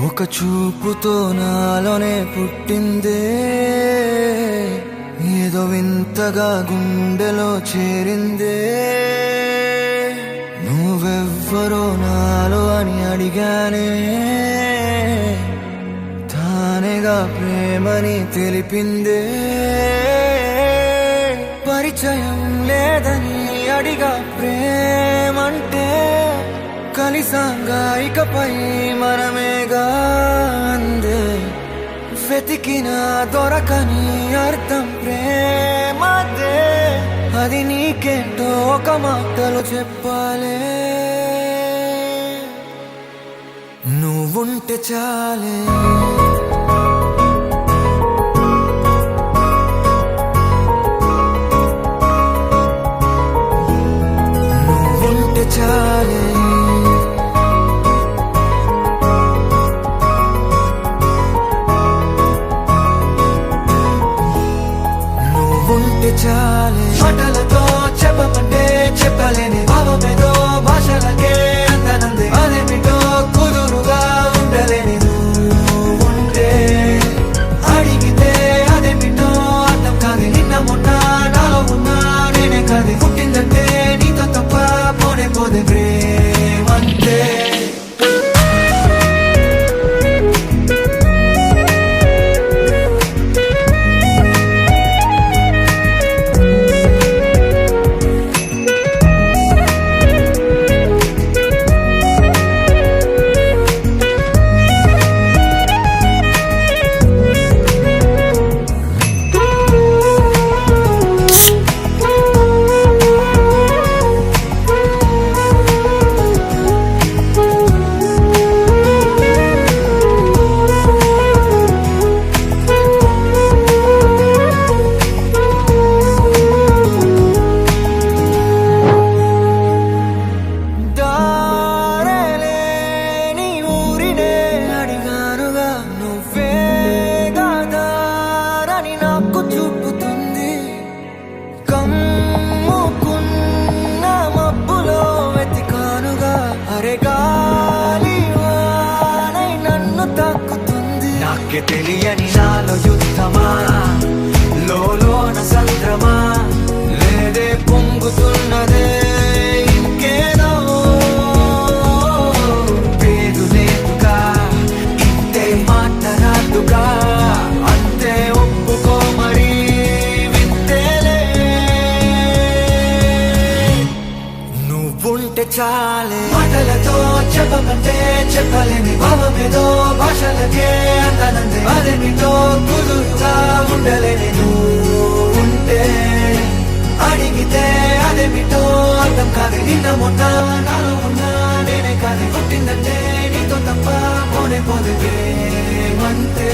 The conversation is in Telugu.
ఒక చూపుతో నాలోనే పుట్టిందే ఏదో వింతగా గుండెలో చేరిందే నువ్వెవ్వరో నాలో అని అడిగానే తానేగా ప్రేమని తెలిపిందే పరిచయం లేదని అడిగా ప్రేమంటే కలిసాంగా ఇకపై మనమేగా అందే వెతికినా దొరకని అర్థం ప్రేమదే అది నీకేంటో ఒక మాటలో చెప్పాలే నువ్వుంటే చాలే నువ్వుంటే చాలే చాలే మాటలతో చెప్పమంటే చెప్పలేని భావమేదో భాషలకే అందనందే అదేమిటో కుదురుగా ఉండలేని నువ్వుంటే అడిగితే అదేమిటో అర్థం కాదు నిన్న మొన్న నాలో ఉన్నా నేనే కాదు పుట్టిందంటే నీతో తప్ప పోనే పోదే ప్రేమంతే తెలియని నాలో యుద్ధమా లోన సంద్రమా లేదే పొంగుతున్నదే ఇంకేదో పేరు లేదుగా ఇంతే మాట్లాడుగా అంతే ఒప్పుకో మరి వింతేలే నువ్వుంటే చాలే మాటలతో చెప్పమంటే చెప్పలేని భావమేదో భాషలకే అందనందే అదేమిటో కుదురుగా ఉండలేని నువ్వుంటే అడిగితే అదేమిటో అర్థం కాదు నిన్న మొన్న నాలో ఉన్నా నేనే కాదు పుట్టిందంటే నీతో తప్ప పోనే పోదే ప్రేమంతే